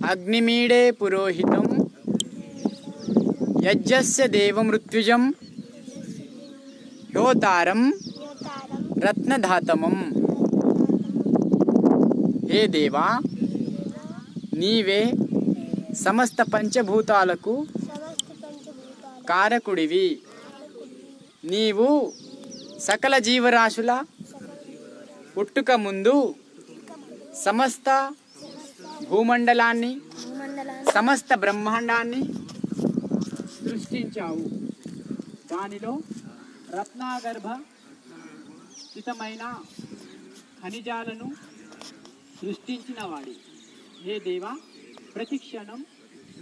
अग्निमीडे पुरोहितं यज्ञस्य देवमृत्युजं ह्योतारं रत्नधातमं। हे देवा, నీవే సమస్త పంచభూతాలకు కారకుడివి. నీవు సకల జీవరాశుల పుట్టుక ముందు సమస్త భూమండలాన్ని సమస్త బ్రహ్మాండాన్ని సృష్టించావు. దానిలో రత్నాగర్భ స్థితమైన ఖనిజాలను సృష్టించిన వాడి. హే దేవా, ప్రతిక్షణం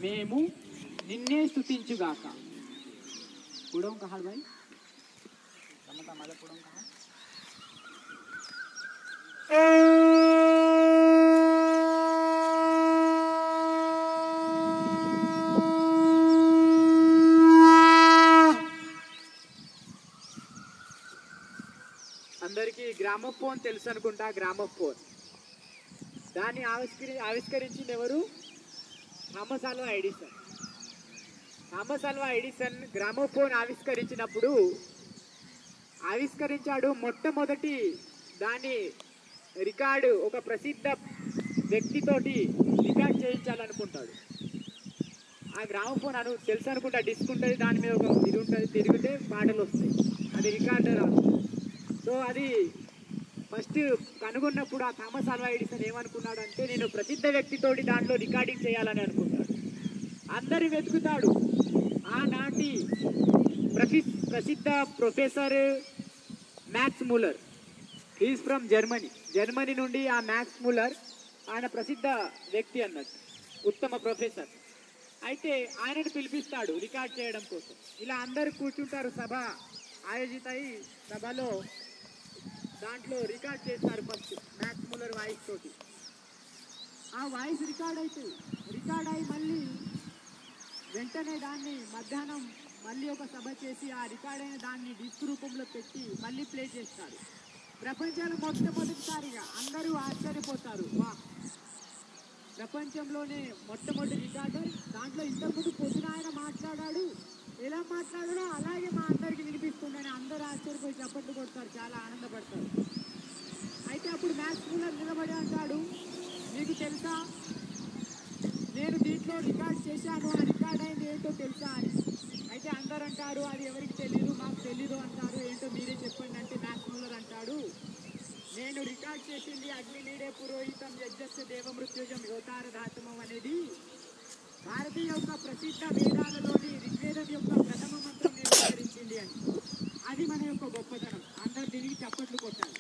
మేము నిన్నే స్తుతించుగాక. पुढं कहा भाई समजा माझा पुढं कहा. అందరికీ గ్రామోఫోన్ తెలుసు అనుకుంటా. గ్రామోఫోన్ దాన్ని ఆవిష్కరించింది ఎవరు? Thomas Alva Edison. Thomas Alva Edison gramophone ఆవిష్కరించాడు. మొట్టమొదటి దాని రికార్డు ఒక ప్రసిద్ధ వ్యక్తితోటి రికార్డ్ చేయించాలనుకుంటాడు. ఆ గ్రామోఫోన్ తెలుసు అనుకుంటా, డిస్క్ ఉంటుంది, దాని మీద ఒక ఇది ఉంటుంది, తిరిగితే పాటలు వస్తాయి, అది రికార్డర్. సో అది ఫస్ట్ కనుగొన్నప్పుడు ఆ థామస్ ఆల్వా ఎడిసన్ ఏమనుకున్నాడు అంటే, నేను ప్రసిద్ధ వ్యక్తితోటి దాంట్లో రికార్డింగ్ చేయాలని అనుకుంటాడు. అందరు వెతుకుతాడు. ఆనాటి ప్రసిద్ధ professor max Muller, is from Germany నుండి ఆ మ్యాక్స్ ముల్లర్ ఆయన ప్రసిద్ధ వ్యక్తి అన్నట్టు, ఉత్తమ ప్రొఫెసర్. అయితే ఆయనను పిలిపిస్తాడు రికార్డ్ చేయడం కోసం. ఇలా అందరు కూర్చుంటారు, సభ ఆయోజితై సభలో దాంట్లో రికార్డ్ చేస్తారు. ఫస్ట్ మ్యాక్స్ ముల్లర్ వాయిస్ తోటి ఆ వాయిస్ రికార్డ్ అవుతుంది. రికార్డ్ అయి మళ్ళీ వెంటనే దాన్ని మధ్యాహ్నం మళ్ళీ ఒక సభ చేసి ఆ రికార్డ్ అయిన దాన్ని డిస్క్ రూపంలో పెట్టి మళ్ళీ ప్లే చేస్తారు. ప్రపంచంలో మొట్టమొదటిసారిగా అందరూ ఆశ్చర్యపోతారు, వా, ప్రపంచంలోనే మొట్టమొదటి రికార్డర్. దాంట్లో ఇంతకుముందు పొద్దున ఆయన మాట్లాడాడు, ఎలా మాట్లాడాడో అలాగే మా అందరికి వినిపిస్తుందని అందరూ ఆశ్చర్యపోయి చప్పట్లు కొడతారు, చాలా ఆనందపడతారు. అయితే అప్పుడు మ్యాక్స్ ముల్లర్ నిలబడి అంటాడు, మీకు తెలుసా నేను దీంట్లో రికార్డ్ చేశాను, ఆ రికార్డ్ అయింది ఏంటో తెలుసా అని. అయితే అందరు అంటారు, అది ఎవరికి తెలీదు, మాకు తెలీదు అంటారు, ఏంటో మీరే చెప్పండి అంటే మ్యాక్స్ ముల్లర్ అంటాడు, నేను రికార్డ్ చేసింది అగ్నిమీడే పురోహితం యజ్ఞస్య దేవమృత్యుజం యోతార ధాతమం అనేది భారతీయ యొక్క ప్రసిద్ధ వేదాలలోని ఋగ్వేదం యొక్క ప్రథమ మంత్రం నేను వివరించింది అని. అది మన యొక్క గొప్పతనం. అందరు దీనికి చప్పట్లు కొట్టాలి.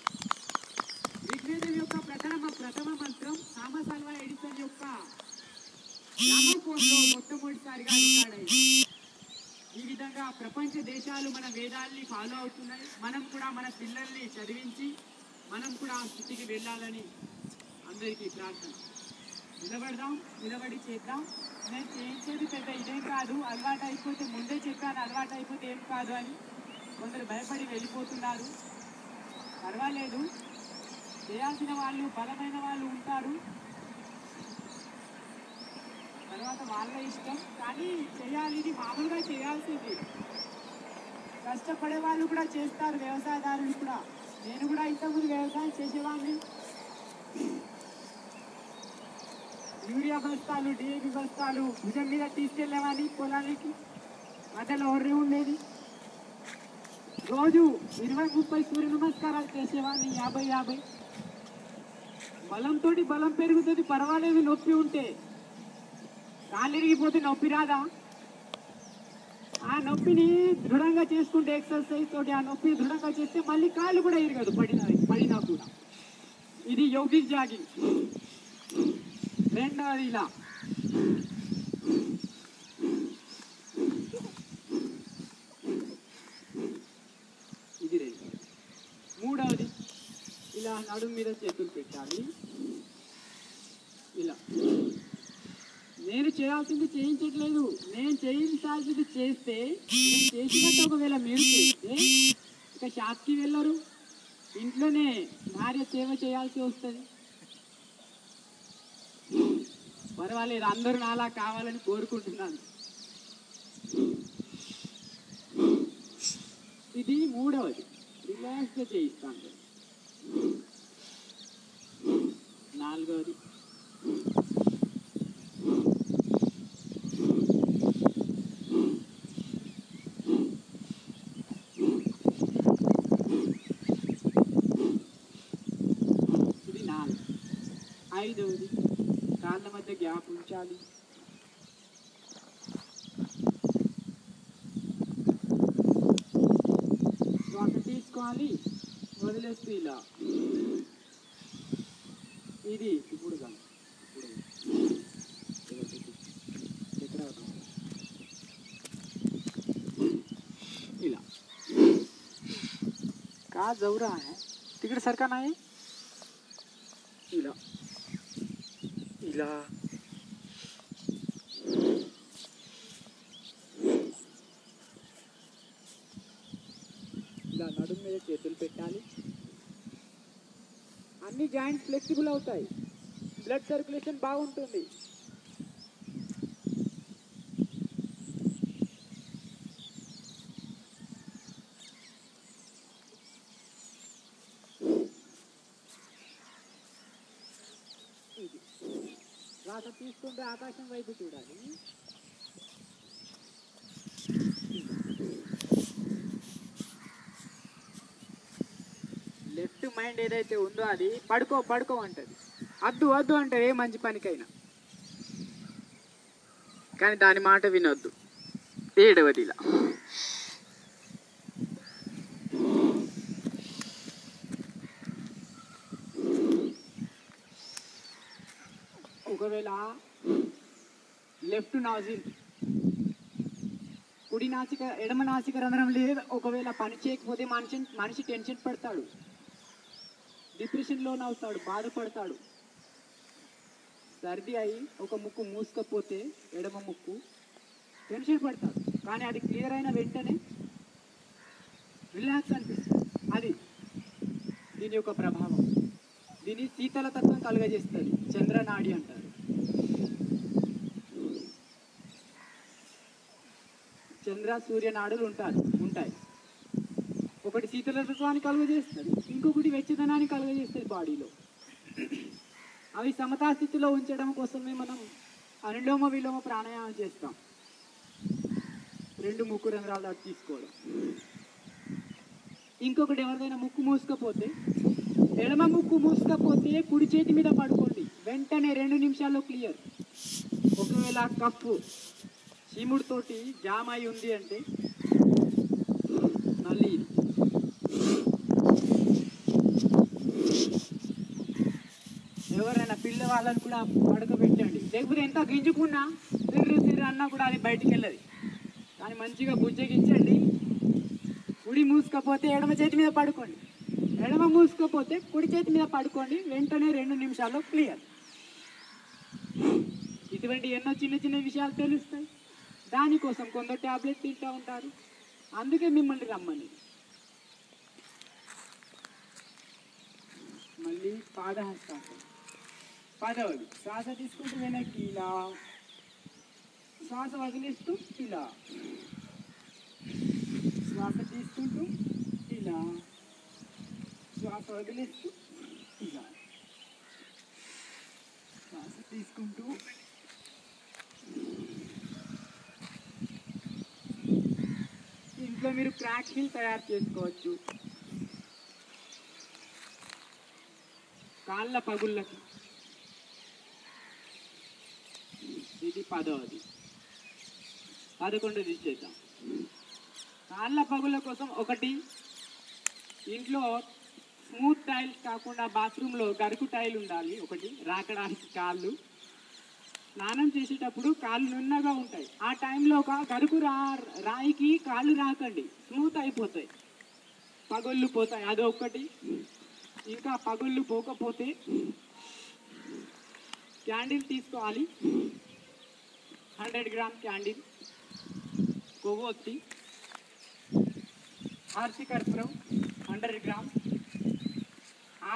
ఋగ్వేదం యొక్క ప్రథమ మంత్రం థామస్ ఆల్వా ఎడిసన్ యొక్క గ్రామోఫోన్లో మొట్టమొదటిసారిగా రికార్డ్ అయింది. ఈ విధంగా ప్రపంచ దేశాలు మన వేదాల్ని ఫాలో అవుతున్నాయి. మనం కూడా మన పిల్లల్ని చదివించి మనం కూడా ఆ స్థితికి వెళ్ళాలని అందరికీ ప్రార్థన. నిలబడి చేద్దాం. నేను చేయించేది పెద్ద ఇదేం కాదు, అలవాటు అయిపోతే ముందే చెప్పాను, అలవాటు అయిపోతే ఏం కాదు అని కొందరు భయపడి వెళ్ళిపోతున్నారు. పర్వాలేదు, చేయాల్సిన వాళ్ళు బలమైన వాళ్ళు ఉంటారు, తర్వాత వాళ్ళ ఇష్టం. కానీ చేయాలి, ఇది మామూలుగా చేయాల్సింది. కష్టపడే వాళ్ళు కూడా చేస్తారు, వ్యవసాయదారులు కూడా. నేను కూడా ఇంతకుముందు వ్యవసాయం చేసేవాడిని. యూరియా బస్తాలు, డిఏపి బస్తాలు భుజం మీద తీసుకెళ్ళేవాడిని పొలానికి. మధ్యలో ఒర్రి ఉండేది. రోజు 20-30 సూర్య నమస్కారాలు చేసేవాడిని, 50. బలంతో బలం పెరుగుతుంది, పర్వాలేదు. నొప్పి ఉంటే, కాళ్ళు ఇరిగిపోతే నొప్పి రాదా? ఆ నొప్పిని దృఢంగా చేసుకుంటే, ఎక్సర్సైజ్ తోటి ఆ నొప్పిని దృఢంగా చేస్తే మళ్ళీ కాళ్ళు కూడా ఇరగదు పడినా కూడా. ఇది యోగిక్ జాగింగ్. రెండవది ఇలా, ఇది రెండు. మూడవది ఇలా నడుము మీద చేతులు పెట్టాలి. ఇలా నేను చేయాల్సింది చేయించట్లేదు, నేను చేయించాల్సింది చేస్తే, నేను చేసినట్టు ఒకవేళ మీరు చేస్తే ఇక షాప్కి వెళ్ళరు, ఇంట్లోనే భార్య సేవ చేయాల్సి వస్తుంది. పర్వాలేదు, అందరూ నాలా కావాలని కోరుకుంటున్నాను. ఇది మూడవది, రిలాక్స్గా చేయిస్తాను. నాలుగవది ఇది నాలుగు. ఐదవది కాళ్ళ మధ్య గ్యాప్ ఉంచాలి. శ్వాస తీసుకోవాలి, వదిలేస్తూ ఇలా. ఇది ఇప్పుడు ఇలా का जाऊ रहा है तिकडे सरका नाही. ఇలా ఇలా ఇలా నడుము మీద చేతులు పెట్టాలి. అన్ని జాయింట్స్ ఫ్లెక్సిబుల్ అవుతాయి, బ్లడ్ సర్క్యులేషన్ బాగుంటుంది. శ్వాస తీసుకుంటే ఆకాశం వైపు చూడాలి. లెఫ్ట్ మైండ్ ఏదైతే ఉందో అది పడుకో పడుకో అంటది, వద్దు వద్దు అంటది ఏ మంచి పనికైనా. కానీ దాని మాట వినొద్దు. ఏడవది ఇలా. ఒకవేళ లెఫ్ట్ నాజిల్ కుడి నాసిక ఎడమ నాసిక రంధ్రం లేదు, ఒకవేళ పని చేయకపోతే మనిషి టెన్షన్ పడతాడు, డిప్రెషన్లోనే అవుతాడు, బాధపడతాడు. సర్ది అయి ఒక ముక్కు మూసుకపోతే ఎడమ ముక్కు టెన్షన్ పడతాడు. కానీ అది క్లియర్ అయిన వెంటనే రిలాక్స్ అనిపిస్తుంది. అది దీని యొక్క ప్రభావం. దీన్ని శీతలతత్వం కలుగజేస్తుంది, చంద్రనాడి అంటారు. చంద్ర సూర్య నాడులు ఉంటాయి. ఒకటి శీతలతత్వాన్ని కలుగజేస్తుంది, ఇంకొకటి వెచ్చదనాన్ని కలుగజేస్తుంది బాడీలో. అవి సమతా స్థితిలో ఉంచడం కోసమే మనం అనులోమ విలోమ ప్రాణాయామం చేస్తాం. 2 ముక్కు రంధ్రాలు తీసుకోవడం. ఇంకొకటి ఎవరిదైనా ముక్కు మూసుకపోతే, ఎడమ ముక్కు మూసుకపోతే కుడి చేతి మీద పడుకోండి, వెంటనే 2 నిమిషాల్లో క్లియర్. ఒకవేళ కప్పు చీముడితోటి జామ్ అయి ఉంది అంటే మళ్ళీ ఎవరైనా పిల్లవాళ్ళని కూడా పడుకోబెట్టండి. లేకపోతే ఎంత గింజుకున్నా సిర్రు అన్నా కూడా అది బయటికి వెళ్ళదు. కానీ మంచిగా బుజ్జగించండి. కుడి మూసుకపోతే ఎడమ చేతి మీద పడుకోండి, ఎడమ మూసుకపోతే కుడి చేతి మీద పడుకోండి, వెంటనే 2 నిమిషాల్లో క్లియర్. ఇటువంటి ఎన్నో చిన్న చిన్న విషయాలు తెలుస్తాయి. దానికోసం కొందరు ట్యాబ్లెట్ తింటూ ఉంటారు. అందుకే మిమ్మల్ని రమ్మని. మళ్ళీ పాదహస్తాసనం. 10వది శ్వాస తీసుకుంటూ వెనక్కి ఇలా, శ్వాస వదిలేస్తూ ఇలా, శ్వాస తీసుకుంటూ ఇలా, శ్వాస వదిలేస్తూ ఇలా, శ్వాస తీసుకుంటూ ఇంట్లో మీరు క్రాక్ హీల్ తయారు చేసుకోవచ్చు. కాళ్ళ పగుళ్ళకి. ఇది 10వది. 11 చేద్దాం. కాళ్ళ పగుళ్ళ కోసం ఒకటి, ఇంట్లో స్మూత్ టైల్స్ కాకుండా బాత్రూంలో గరుకు టైల్ ఉండాలి ఒకటి, రాకడానికి కాళ్ళు. స్నానం చేసేటప్పుడు కాళ్ళు నున్నగా ఉంటాయి. ఆ టైంలో ఒక గరుకు రాయికి కాళ్ళు రాకండి, స్మూత్ అయిపోతాయి, పగుళ్ళు పోతాయి. అదొక్కటి. ఇంకా పగుళ్ళు పోకపోతే క్యాండిల్ తీసుకోవాలి. 100 గ్రామ్ క్యాండిల్, కొవ్వొత్తి, హార్సికర్పూరం 100 గ్రామ్,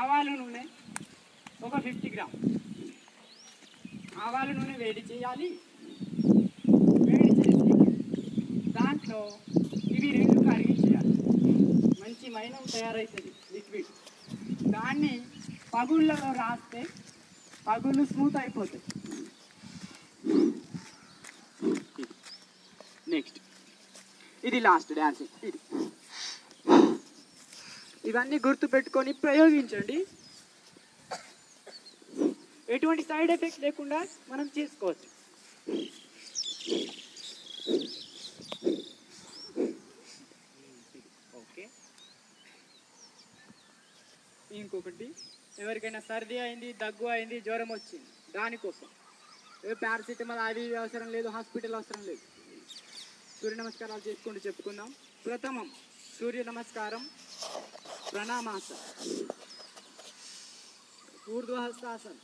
ఆవాల నూనె ఒక 50 గ్రామ్. ఆవాల నూనె వేడి చేయాలి. వేడి చేసి దాంట్లో ఇవి రెండు కరిగించేయాలి. మంచి మైనం తయారవుతుంది లిక్విడ్. దాన్ని పగుళ్ళలో రాస్తే పగుళ్ళు స్మూత్ అయిపోతాయి. నెక్స్ట్ ఇది లాస్ట్ డ్యాన్స్. ఇది ఇవన్నీ గుర్తు పెట్టుకొని ప్రయోగించండి. ఎటువంటి సైడ్ ఎఫెక్ట్ లేకుండా మనం చేసుకోవచ్చు. ఓకే. ఇంకొకటి, ఎవరికైనా సర్ది అయింది, దగ్గు అయింది, జ్వరం వచ్చింది, దానికోసం పారాసిటమాల్ అవి అవసరం లేదు, హాస్పిటల్ అవసరం లేదు. సూర్య నమస్కారాలు చేసుకుంటూ చెప్పుకుందాం. ప్రథమం సూర్య నమస్కారం, ప్రణామాసన, ఊర్ధ్వహస్తాసన,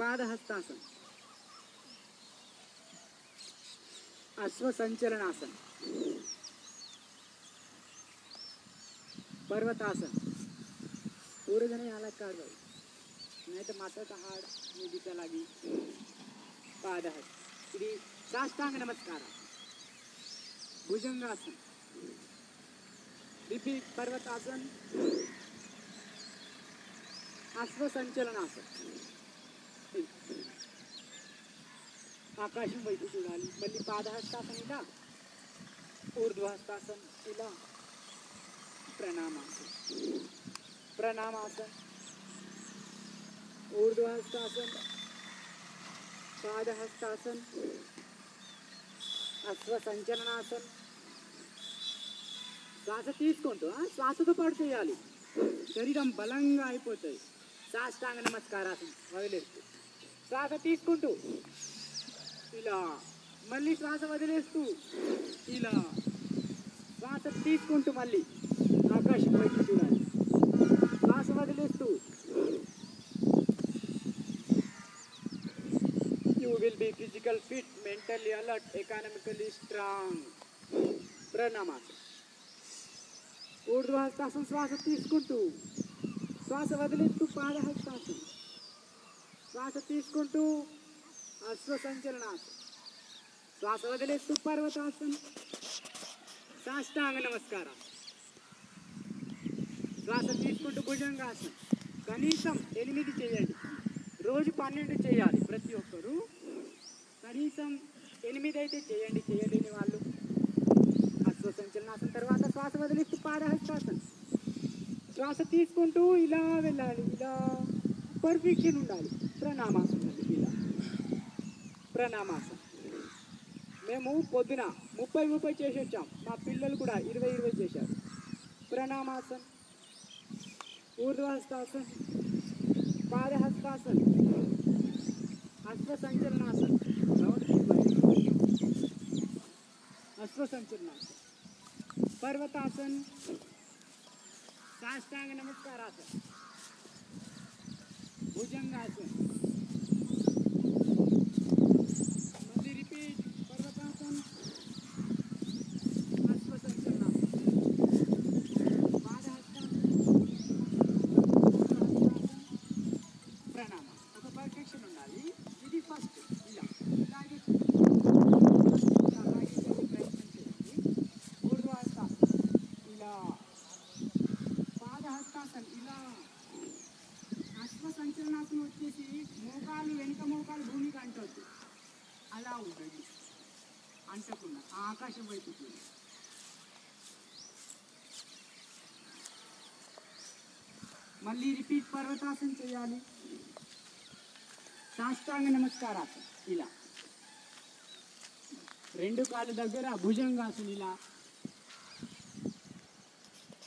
పాదహస్తాసన, अश्वसंचलनासन, पर्वतासन. पूरे जने अलग काढ भाई, नाही तर माताचा हाड निधीचा लागी. पादहस्त, ఇది సాష్టాంగ నమస్కారం. భుజంగాసన, రిపీట్ పర్వతాసన, అశ్వసంచలనాసన. ఆకాశం వైపు చూడాలి. మళ్ళీ పాదహస్తాసన ఇలా, ఊర్ధ్వహస్తాసన ఇలా, ప్రణామాసన, ప్రణామాసన, ఊర్ధ్వహస్తాసన, పాదహస్తాసన, అశ్వసంచలనాసన. శ్వాస తీసుకుంటూ శ్వాసతో పాటు చేయాలి. శరీరం బలంగా అయిపోతుంది. సాష్టాంగ నమస్కారాసన వదిలేస్తూ శ్వాస తీసుకుంటూ ఇలా, మళ్ళీ శ్వాస వదిలేస్తూ ఇలా, శ్వాస తీసుకుంటూ మళ్ళీ ఆకాశం వైపు చూడాలి. శ్వాస వదిలేస్తూ. You will be physical fit, mentally alert, economically strong. ప్రణామాసన. Urdhvahastasana శ్వాస తీసుకుంటూ, శ్వాస వదిలేస్తూ పాదహస్తాసన, శ్వాస తీసుకుంటూ అశ్వసంచలనాసన, శ్వాస వదిలేస్తూ పర్వతాసన, సాష్టాంగ నమస్కారం. శ్వాస తీసుకుంటూ భుజంగాసన. కనీసం 8 చేయండి. రోజు 12 చేయాలి ప్రతి ఒక్కరు. కనీసం 8 అయితే చేయండి, చేయలేని వాళ్ళు. అశ్వసంచలనాసన తర్వాత శ్వాస వదిలేస్తూ పాదహస్తాసన, శ్వాస తీసుకుంటూ ఇలా వెళ్ళాలి. ఇలా పర్ఫెక్షన్ ఉండాలి. ప్రణామాసన ఇలా, ప్రణామాసన. మేము పొద్దున 30 చేసి వచ్చాం. మా పిల్లలు కూడా 20 చేశారు. ప్రణామాసన, ఊర్ధ్వహస్తాసన, పాదహస్తాసన, అశ్వసంచలనాసన, అశ్వసంచలనాసన, పర్వతాసన, సాష్టాంగ నమస్కారాసన, భుజంగాసన. మళ్ళీ రిపీట్. పర్వతాసన, అశ్వసంచలనాసన, పాదహస్తాసన, ప్రణామ. ఒక పర్ఫెక్షన్ ఉండాలి. ఇది ఫస్ట్. ఇలా ఇలాగే ప్రయత్నం చేయండి. ఊర్ధ్వహస్తాసన ఇలా, పాదహస్తాసన ఇలా. అశ్వసంచలనాసనం వచ్చేసి మోకాలు, వెనుక మోకాలు భూమికి అంటొద్దు. అలా ఉంటుంది, అంటకుండా ఆకాశం వైపు చూడండి. మళ్ళీ రిపీట్. పర్వతాసన చేయాలి. సాష్టాంగ నమస్కారాసన ఇలా, 2 కాళ్ళ దగ్గర భుజంగాసన ఇలా.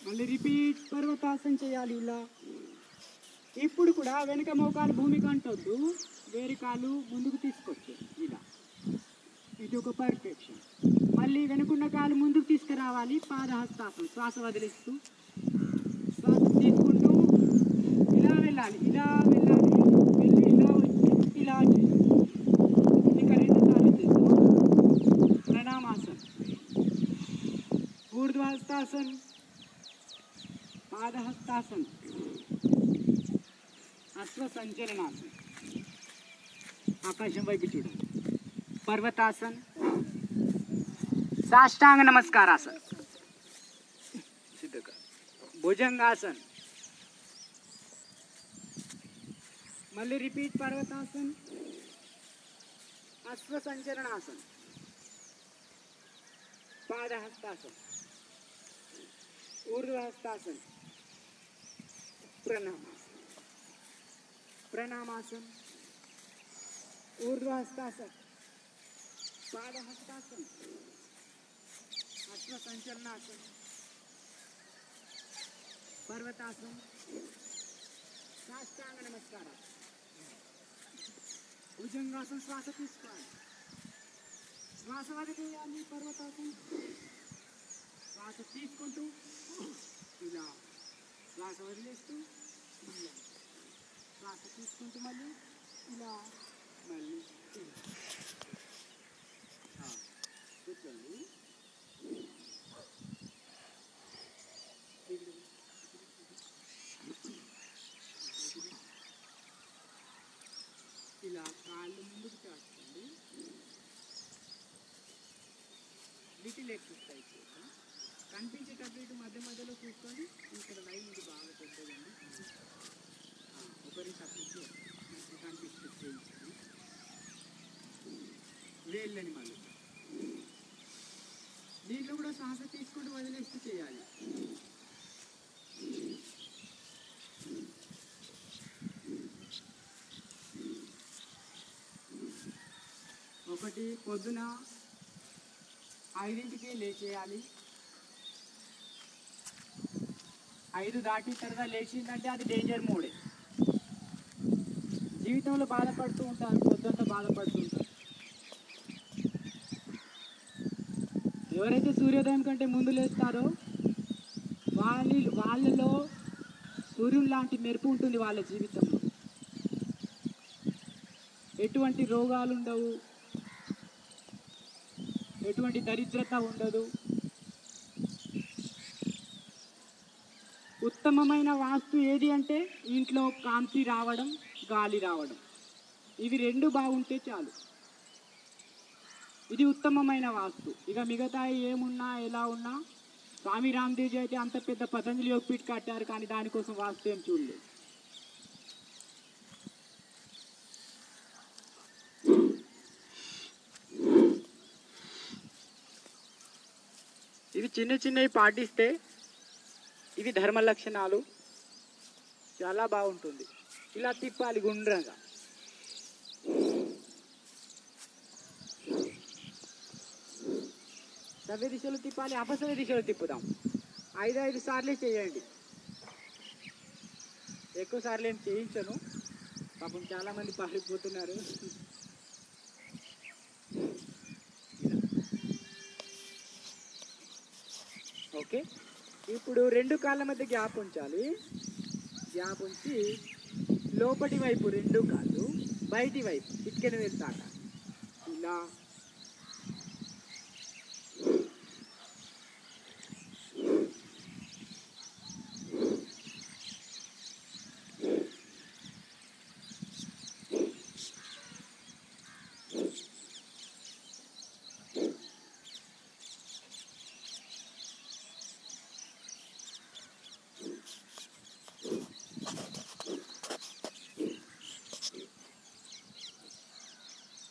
మళ్ళీ రిపీట్. పర్వతాసన చేయాలి ఇలా. ఇప్పుడు కూడా వెనుక మోకాలు భూమికి అంటొద్దు, వేరే కాలు ముందుకు తీసుకొచ్చు ఇలా. ఇది ఒక పర్ఫెక్షన్. మళ్ళీ వెనుకున్న కాలు ముందుకు తీసుకురావాలి. పాదహస్తాసన, శ్వాస వదిలేస్తూ శ్వాస తీసుకుంటూ ఇలా వెళ్ళాలి. ఇలా వెళ్ళాలి. వెళ్ళి ఇలా ఇలా చేయాలి. ఇంకా 2 సార్లు చేస్తాం. ప్రణామాసన, ఊర్ధ్వహస్తాసన, పాదహస్తాసన, అశ్వ సంచలనాసన్. ఆకాశం వైపు చూడండి. పర్వతాసన్, సాష్టాంగ నమస్కారాసన్, భుజంగాసన్, మళ్ళీ రిపీట్ పర్వతాసన్, అశ్వ సంచలనాసన్, పాదహస్తాసన్, ఊర్ధ్వహస్తాసన్, ప్రణామాసన్, ప్రణామాసన్, ఊర్ధ్వహస్తాసన్, పాదహస్తాసన్, అశ్వ సంచలనాసన్, పర్వతాసన్, సాష్టాంగ నమస్కారం, భుజంగాసన్. శ్వాస తీసుకోవాలి, శ్వాస వదిలేయాలి. పర్వతాసన్ శ్వాస తీసుకుంటూ ఇలా, శ్వాస వదిలేస్తూ ఇలా, శ్వాస తీసుకుంటూ మళ్ళీ ఇలా, మళ్ళీ ఇలా. కూర్చోండి. ఇలా కాళ్ళు ముందుకు చాచుకోండి. లిటిల్ ఎక్సర్సైజ్ చేద్దాం. కనిపించేటప్పుడు ఇటు మధ్య మధ్యలో చూసుకొని ఇక్కడ లైన్ ఇది బాగా పెద్దదండి. ఒకరి తప్పించి కనిపిస్తూ చేయించండి. వేళ్ళని మళ్ళీ దీంట్లో కూడా శ్వాస తీసుకుంటూ వదిలేస్తూ చేయాలి. ఒకటి పొద్దున 5ంటికి లేచేయాలి. 5 దాటిన తర్వాత లేచిందంటే అది డేంజర్ మోడే. జీవితంలో బాధపడుతూ ఉంటారు, పొద్దుంతా బాధపడుతూ ఉంటారు. ఎవరైతే సూర్యోదయం కంటే ముందు లేస్తారో వాళ్ళలో సూర్యుని లాంటి మెరుపు ఉంటుంది వాళ్ళ జీవితంలో. ఎటువంటి రోగాలు ఉండవు, ఎటువంటి దరిద్రత ఉండదు. ఉత్తమమైన వాస్తు ఏది అంటే ఇంట్లో కాంతి రావడం, గాలి రావడం, ఇవి 2 బాగుంటే చాలు. ఇది ఉత్తమమైన వాస్తు. ఇక మిగతా ఏమున్నా ఎలా ఉన్నా, స్వామి రామ్దేవ్జీ అయితే అంత పెద్ద పతంజలి యోగపీఠ్ కట్టారు, కానీ దానికోసం వాస్తు ఏం చూడలేదు. ఇవి చిన్న చిన్నవి పాటిస్తే ఇవి ధర్మ లక్షణాలు, చాలా బాగుంటుంది. ఇలా తిప్పాలి గుండ్రంగా. సవ్య దిశలో తిప్పాలి, అపసవ్య దిశలో తిప్పుదాం. 5 సార్లే చేయండి, ఎక్కువ సార్లు ఏం చేయించను. పాపం చాలామంది పారిపోతున్నారు. ఓకే, ఇప్పుడు 2 కాళ్ళ మధ్య గ్యాప్ ఉంచాలి. గ్యాప్ ఉంచి లోపటి వైపు 2 కాళ్ళు, బయటి వైపు చిటికెన వెళ్తాక ఇలా.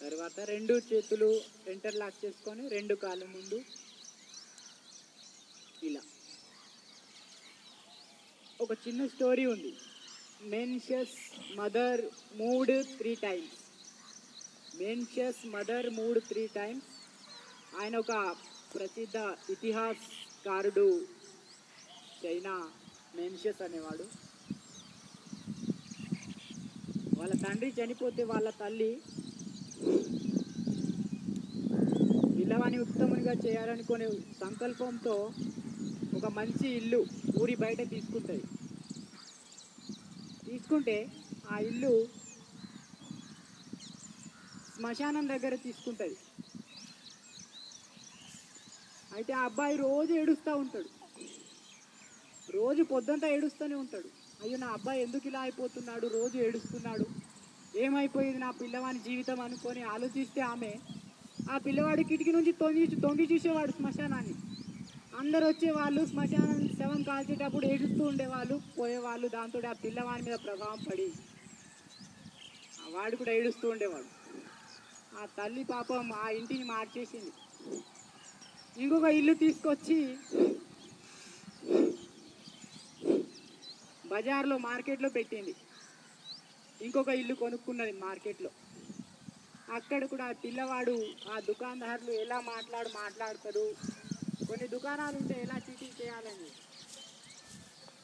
తర్వాత 2 చేతులు ఇంటర్లాక్ చేసుకొని 2 కాళ్ళ ముందు ఇలా. ఒక చిన్న స్టోరీ ఉంది. Mencius mother moved 3 times. Mencius mother moved 3 times. ఆయన ఒక ప్రసిద్ధ ఇతిహాసకారుడు, చైనా మెన్షస్ అనేవాడు. వాళ్ళ తండ్రి చనిపోతే వాళ్ళ తల్లి పిల్లవాని ఉత్తమునిగా చేయాలనుకునే సంకల్పంతో ఒక మంచి ఇల్లు ఊరి బయట తీసుకుంటుంది. తీసుకుంటే ఆ ఇల్లు శ్మశానం దగ్గర తీసుకుంటుంది. అయితే ఆ అబ్బాయి రోజు ఏడుస్తూ ఉంటాడు. రోజు పొద్దుంతా ఏడుస్తూనే ఉంటాడు. అయ్యో నా అబ్బాయి ఎందుకు ఇలా అయిపోతున్నాడు, రోజు ఏడుస్తున్నాడు, ఏమైపోయింది నా పిల్లవాని జీవితం అనుకొని ఆలోచిస్తే ఆమె ఆ పిల్లవాడి కిటికీ నుంచి తొంగి చూసేవాడు శ్మశానాన్ని. అందరు వచ్చేవాళ్ళు, శ్మశానం శవం కాల్చేటప్పుడు ఏడుస్తూ ఉండేవాళ్ళు, పోయేవాళ్ళు. దాంతో ఆ పిల్లవాడి మీద ప్రభావం పడి వాడు కూడా ఏడుస్తూ ఉండేవాడు. ఆ తల్లి పాపం ఆ ఇంటిని మార్చేసింది. ఇంకొక ఇల్లు తీసుకొచ్చి బజార్లో మార్కెట్లో పెట్టింది. ఇంకొక ఇల్లు కొనుక్కున్నది మార్కెట్లో. అక్కడ కూడా పిల్లవాడు ఆ దుకాణదారులు ఎలా మాట్లాడతారు, కొన్ని దుకాణాలు ఉంటే ఎలా చీటింగ్ చేయాలని.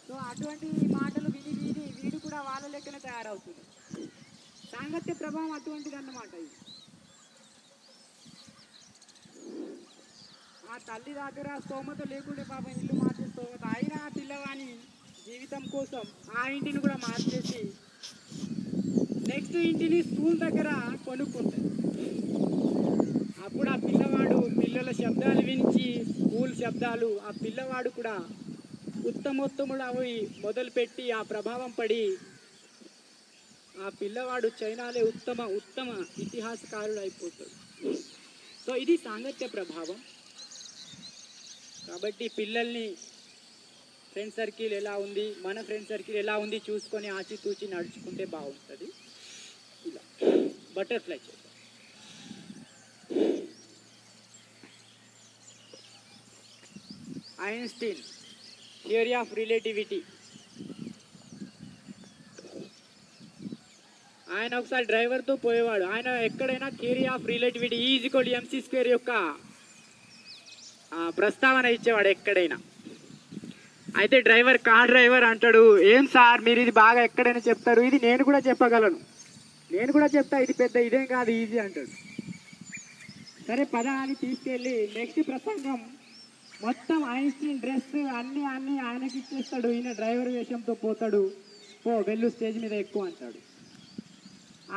సో అటువంటి మాటలు విని విని వీడు కూడా వాళ్ళ లెక్కనే తయారవుతుంది. సాంగత్య ప్రభావం అటువంటిది అన్నమాట. ఇది ఆ తల్లి దగ్గర స్తోమత లేకుండే పాపం ఇల్లు మార్చే స్తోమత, అయినా ఆ పిల్లవాని జీవితం కోసం ఆ ఇంటిని కూడా మార్చేసి నెక్స్ట్ ఇంటిని స్కూల్ దగ్గర కొనుక్కుంటాడు. అప్పుడు ఆ పిల్లవాడు పిల్లల శబ్దాలు వినిచి, స్కూల్ శబ్దాలు, ఆ పిల్లవాడు కూడా ఉత్తమోత్తముడు అవి మొదలుపెట్టి ఆ ప్రభావం పడి ఆ పిల్లవాడు చైనాలో ఉత్తమ ఇతిహాసకారుడు అయిపోతాడు. సో ఇది సాంగత్య ప్రభావం. కాబట్టి పిల్లల్ని ఫ్రెండ్ సర్కిల్ ఎలా ఉంది, మన ఫ్రెండ్ సర్కిల్ ఎలా ఉంది చూసుకొని ఆచితూచి నడుచుకుంటే బాగుంటుంది. ఇలా బటర్ఫ్లై చేద్దాం. Einstein theory of relativity. ఆయన ఒకసారి డ్రైవర్తో పోయేవాడు. ఆయన ఎక్కడైనా థియరీ ఆఫ్ రిలేటివిటీ E=mc² యొక్క ప్రస్తావన ఇచ్చేవాడు ఎక్కడైనా. అయితే కార్ డ్రైవర్ అంటాడు, ఏం సార్ మీరు ఇది బాగా ఎక్కడైనా చెప్తారు, ఇది నేను కూడా చెప్పగలను, నేను కూడా చెప్తా, ఇది పెద్ద ఇదేం కాదు, ఈజీ అంటాడు. సరే పద అని తీసుకెళ్ళి నెక్స్ట్ ప్రసంగం మొత్తం ఐన్స్టీన్ డ్రెస్ అన్నీ ఆయనకి ఇచ్చేస్తాడు. ఈయన డ్రైవర్ వేషంతో పోతాడు. వెళ్ళు స్టేజ్ మీద ఎక్కువ అంటాడు.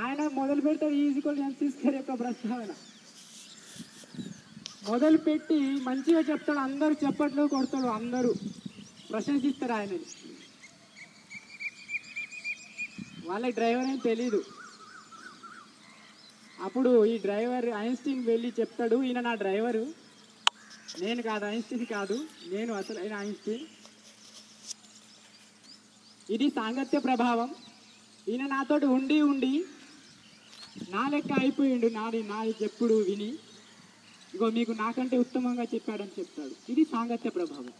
ఆయన మొదలు పెడతాడు E=mc² యొక్క ప్రస్తావన. మొదలుపెట్టి మంచిగా చెప్తాడు, అందరూ చప్పట్లు కొడతాడు, అందరూ ప్రశంసిస్తారు ఆయనని. వాళ్ళకి డ్రైవర్ అని తెలీదు. అప్పుడు ఈ డ్రైవర్ ఐన్స్టీన్ వెళ్ళి చెప్తాడు, ఈయన నా డ్రైవరు, నేను కాదు, ఐన్స్టీన్ కాదు, నేను అసలు ఐన్స్టీన్. ఇది సాంగత్య ప్రభావం. ఈయన నాతోటి ఉండి నా లెక్క అయిపోయిండు, నాది చెప్పుడు విని, ఇగో మీకు నాకంటే ఉత్తమంగా చెప్పాడని చెప్తాడు. ఇది సాంగత్య ప్రభావం.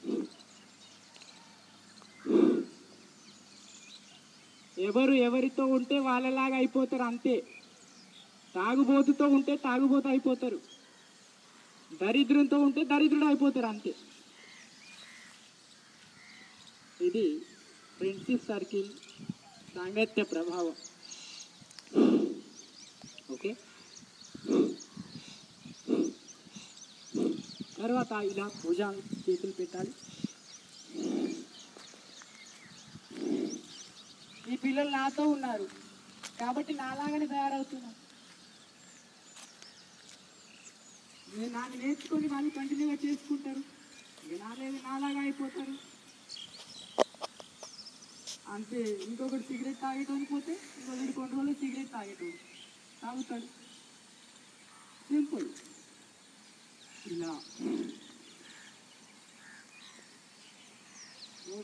ఎవరితో ఉంటే వాళ్ళలాగా అయిపోతారు అంతే. తాగుబోతుతో ఉంటే తాగుబోతు అయిపోతారు, దరిద్రంతో ఉంటే దరిద్రుడు అయిపోతారు అంతే. ఇది ఫ్రెండ్షిప్ సర్కిల్, సాంగత్య ప్రభావం. ఓకే, తర్వాత ఇలా పూజ చేతులు పెట్టాలి. ఈ పిల్లలు నాతో ఉన్నారు కాబట్టి నాలాగానే తయారవుతున్నారు. నాకు నేర్చుకొని వాళ్ళు కంటిన్యూగా చేసుకుంటారు, నాలాగా అయిపోతారు అంతే. ఇంకొకటి సిగరెట్ తాగేటోని పోతే ఇంకొకటి కొన్ని రోజులు సిగరెట్ తాగుతాడు. సింపుల్. ఇలా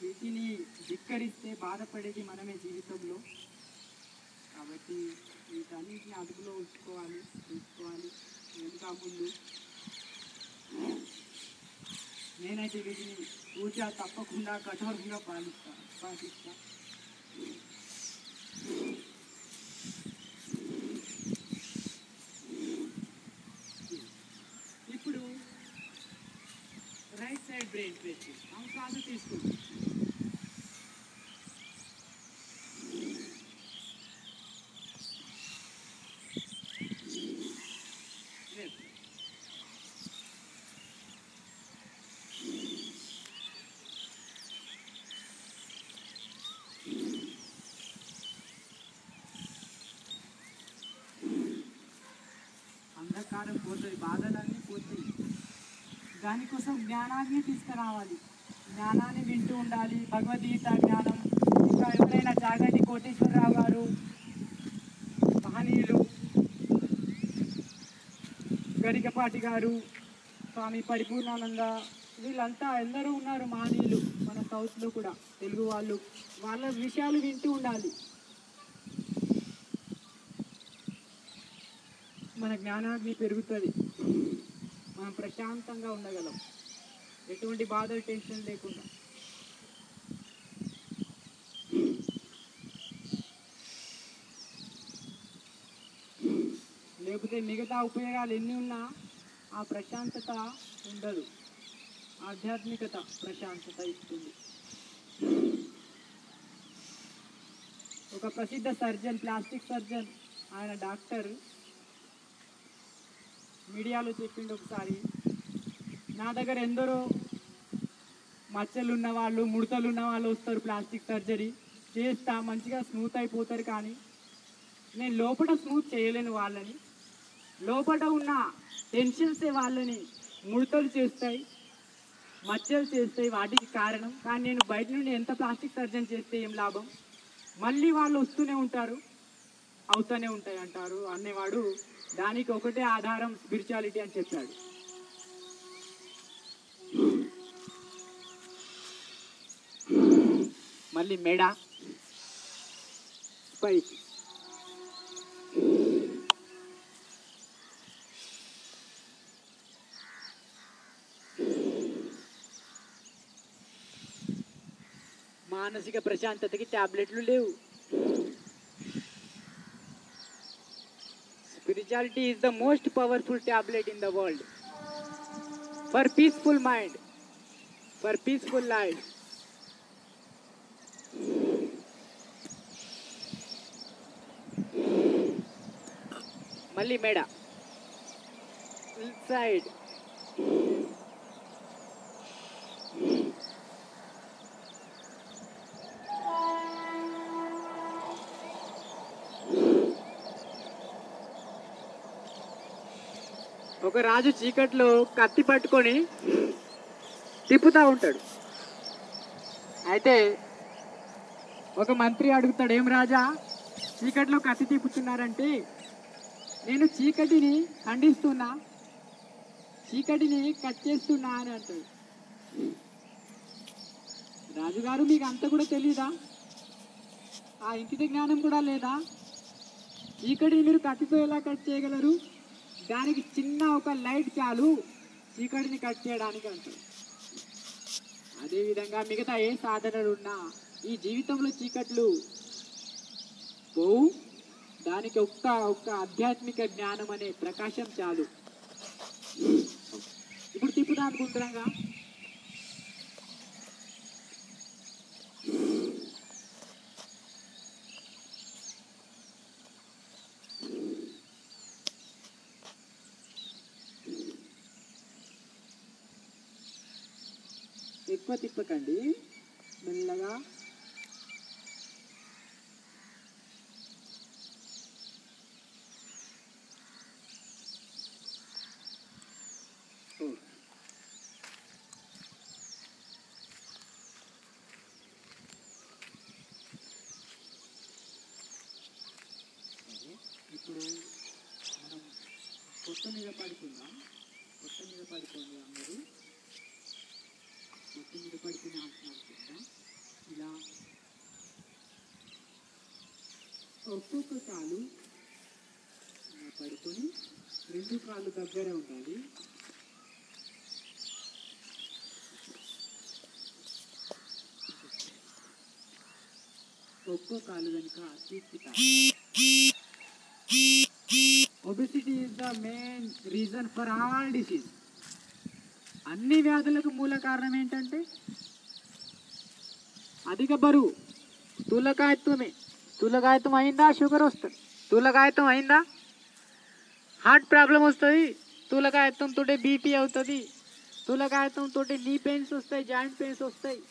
వీటిని ధిక్కరిస్తే బాధపడేది మనమే జీవితంలో. కాబట్టి వీటన్నిటిని అదుపులో చూసుకోవాలి వెనుక ముందు. నేనైతే వీటిని పూజ తప్పకుండా కఠోరంగా పాటిస్తా. ఇప్పుడు రైట్ సైడ్ బ్రెయిన్ ప్రెస్ శ్వాస తీసుకుంటాం. అంధకారం పోతుంది, బాధలన్నీ పోతాయి. దానికోసం జ్ఞానాన్ని తీసుకురావాలి. జ్ఞానాన్ని వింటూ ఉండాలి, భగవద్గీత జ్ఞానం. ఇంకా ఎవరైనా జాగంటి కోటేశ్వరరావు గారు, మహనీయులు గరికపాటి గారు, స్వామి పరిపూర్ణానంద, వీళ్ళంతా ఎందరో ఉన్నారు మహనీయులు మన సౌత్లో కూడా, తెలుగు వాళ్ళు. వాళ్ళ విషయాలు వింటూ ఉండాలి. మన జ్ఞానాగ్ని పెరుగుతుంది, మనం ప్రశాంతంగా ఉండగలం, ఎటువంటి బాధలు టెన్షన్ లేకుండా. లేకపోతే మిగతా ఉపయోగాలు ఎన్ని ఉన్నా ఆ ప్రశాంతత ఉండదు. ఆధ్యాత్మికత ప్రశాంతత ఇస్తుంది. ఒక ప్రసిద్ధ సర్జన్, ప్లాస్టిక్ సర్జన్, ఆయన డాక్టర్ మీడియాలో చెప్పిండు ఒకసారి, నా దగ్గర ఎందరో మచ్చలు ఉన్న వాళ్ళు, ముడతలు ఉన్న వాళ్ళు వస్తారు, ప్లాస్టిక్ సర్జరీ చేస్తా మంచిగా స్మూత్ అయిపోతారు, కానీ నేను లోపల స్మూత్ చేయలేను వాళ్ళని. లోపల ఉన్న టెన్షన్సే వాళ్ళని ముడతలు చేస్తాయి, మచ్చలు చేస్తాయి, వాటికి కారణం. కానీ నేను బయట నుండి ఎంత ప్లాస్టిక్ సర్జన్ చేస్తే ఏం లాభం, మళ్ళీ వాళ్ళు వస్తూనే ఉంటారు, అవుతూనే ఉంటాయి అంటారు అనేవాడు. దానికి ఒకటే ఆధారం స్పిరిచువాలిటీ అని చెప్పాడు. మళ్ళీ మెడ పైకి, మానసిక ప్రశాంతతకి టాబ్లెట్లు లేవు. Spirituality is the most powerful tablet in the world for peaceful mind, for peaceful life. మళ్ళీ మెడ సైడ్, ఒక రాజు చీకట్లో కత్తి పట్టుకొని తిప్పుతూ ఉంటాడు. అయితే ఒక మంత్రి అడుగుతాడు, ఏం రాజా చీకట్లో కత్తి తిప్పుతున్నారంటే, నేను చీకటిని ఖండిస్తున్నా, చీకటిని కట్ చేస్తున్నా అని అంటాడు. రాజుగారు, మీకు అంత కూడా తెలీదా, ఆ ఇంకిత జ్ఞానం కూడా లేదా, చీకటిని మీరు కత్తితో ఎలా కట్ చేయగలరు, దానికి చిన్న ఒక లైట్ చాలు చీకటిని కట్ చేయడానికి అంటారు. అదేవిధంగా మిగతా ఏ సాధనలు ఉన్నా ఈ జీవితంలో చీకట్లు పోవు, దానికి ఒక్క ఆధ్యాత్మిక జ్ఞానం అనే ప్రకాశం చాలు. ఇప్పుడు తిప్పుదాం అనుకుంటున్నాగా, ఎక్కువ తిప్పకండి, మెల్లగా. ఇప్పుడు మనం పొట్ట మీద పడుకుందాం, పొట్ట మీద పడుకోండి అందరూ, పొట్ట మీద పడుకుని ఆసనాలు చేద్దాం. ఇలా ఒక్కొక్క కాలు పడుకొని రెండు కాళ్ళు దగ్గర ఉండాలి. ఒక్కో కాలు వెనుక తీసుకుంటారు. Obesity is the main reason for all disease. అన్ని వ్యాధులకు మూల కారణం ఏంటంటే అధిక బరువు, స్థూలకాయత్వమే. స్థూలకాయత్వం అయిందా షుగర్ వస్తుంది, స్థూలకాయత్వం అయిందా హార్ట్ ప్రాబ్లం వస్తుంది, స్థూలకాయత్వంతో బీపీ అవుతుంది, స్థూలకాయత్వంతో నీ పెయిన్స్ వస్తాయి, జాయింట్ పెయిన్స్ వస్తాయి.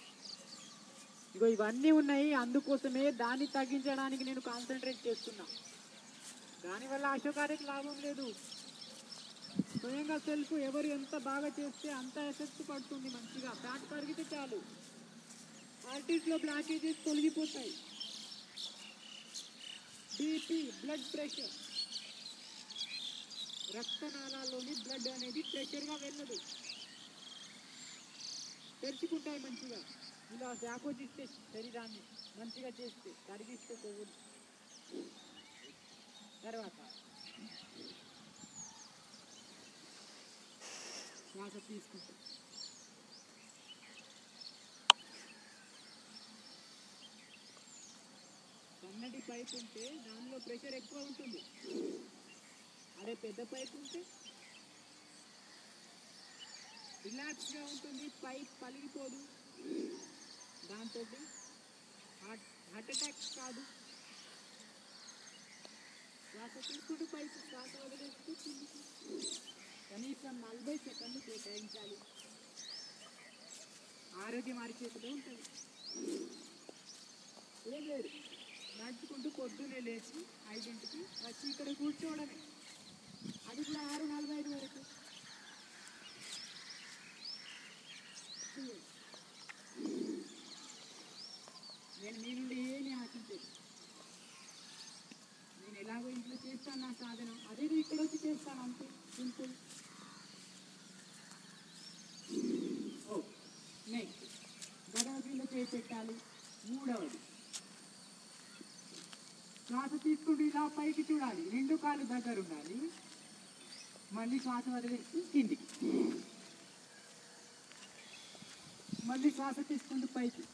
ఇగో ఇవన్నీ ఉన్నాయి. అందుకోసమే దాన్ని తగ్గించడానికి నేను కాన్సన్ట్రేట్ చేస్తున్నా. దానివల్ల అశోకారికి లాభం లేదు. స్వయంగా సెల్ఫ్ ఎవరు ఎంత బాగా చేస్తే అంత ఎఫెక్ట్ పడుతుంది. మంచిగా ఫ్యాట్ కరిగితే చాలు ఆర్టీస్లో బ్లాకేజెస్ తొలగిపోతాయి. బీపీ, బ్లడ్ ప్రెషర్, రక్తనాళాల్లోని బ్లడ్ అనేది ప్రెషర్గా వెళ్ళదు, తెరుచుకుంటాయి మంచిగా. ఇలా వ్యాకోచిస్తే శరీరాన్ని మంచిగా చేస్తే కరిగిస్తే కొవ్వుని. తర్వాత శ్వాస తీసుకుంటాం. సన్నటి పైప్ ఉంటే దానిలో ప్రెషర్ ఎక్కువ ఉంటుంది. అదే పెద్ద పైప్ ఉంటే రిలాక్స్గా ఉంటుంది, పైప్ పలిగిపోదు. దాంతో హార్ట్ అటాక్ కాదు. శ్వాస తీసుకుంటూ పైపు, శ్వాస వదిలేస్తూ కిందికి కనీసం 40 సెకండ్లు కేటాయించాలి. ఆరోగ్యం అరిచేతిలో ఉంటుంది. ఏం లేదు, నడుచుకుంటూ పొద్దున్నే లేచి 5ంటికి వచ్చి ఇక్కడ కూర్చోవడమే. అది కూడా 6:45 వరకు. నేను మీ నుండి ఏమీ ఆశించలేదు. నేను ఎలాగో ఇంట్లో చేస్తాను నా సాధన, అదే ఇక్కడ వచ్చి చేస్తాను అంతే, సింపుల్. నెక్స్ట్ గడవ కింద చేయి పెట్టాలి. మూడవది శ్వాస తీసుకుంటూ ఇలా పైకి చూడాలి, 2 కాళ్ళు దగ్గర ఉండాలి. మళ్ళీ శ్వాస వదిలేసి కిందికి, మళ్ళీ శ్వాస తీసుకుంటూ పైకి,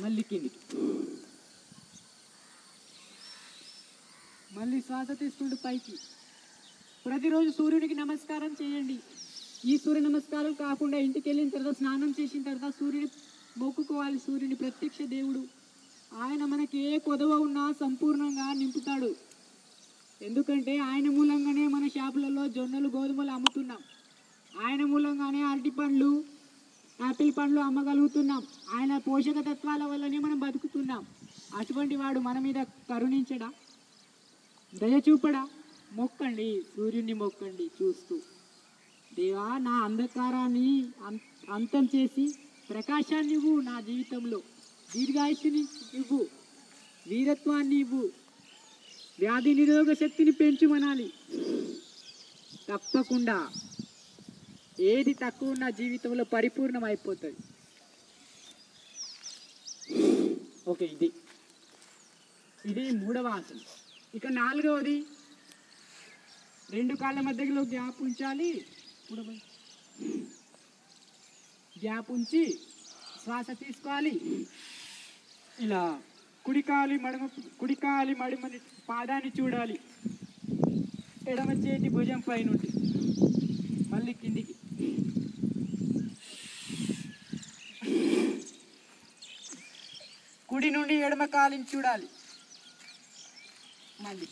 మళ్ళీ కిందికి, మళ్ళీ శ్వాస తీసుకుంటూ పైకి. ప్రతిరోజు సూర్యునికి నమస్కారం చేయండి. ఈ సూర్య నమస్కారం కాకుండా ఇంటికి వెళ్ళిన తర్వాత స్నానం చేసిన తర్వాత సూర్యుని మొక్కుకోవాలి. సూర్యుని ప్రత్యక్ష దేవుడు, ఆయన మనకి ఏ కొదవ ఉన్నా సంపూర్ణంగా నింపుతాడు. ఎందుకంటే ఆయన మూలంగానే మన షాపులలో జొన్నలు, గోధుమలు అమ్ముతున్నాం. ఆయన మూలంగానే అరటి పండ్లు, యాపిల్ పండ్లు అమ్మగలుగుతున్నాం. ఆయన పోషక తత్వాల వల్లనే మనం బతుకుతున్నాం. అటువంటి వాడు మన మీద కరుణించడా, దయ చూపడా? మొక్కండి, సూర్యుడిని మొక్కండి చూస్తూ, దేవా నా అంధకారాన్ని అంతం చేసి ప్రకాశాన్ని ఇవ్వు, నా జీవితంలో దీర్ఘాయుష్ని ఇవ్వు, వీరత్వాన్ని ఇవ్వు, వ్యాధి నిరోధక శక్తిని పెంచుమనాలి. తప్పకుండా ఏది తక్కువ ఉన్న జీవితంలో పరిపూర్ణం అయిపోతుంది. ఓకే, ఇది మూడవ ఆసనం. ఇక 4వది 2 కాళ్ళ మధ్యలో గ్యాప్ ఉంచాలి. గ్యాప్ ఉంచి శ్వాస తీసుకోవాలి. ఇలా కుడికాలి మడిమని పాదాన్ని చూడాలి. ఎడమ చేతి భుజం పైనుండి మళ్ళీ కిందికి, కుడి నుండి ఎడమ కాలిని చూడాలి. మళ్ళీ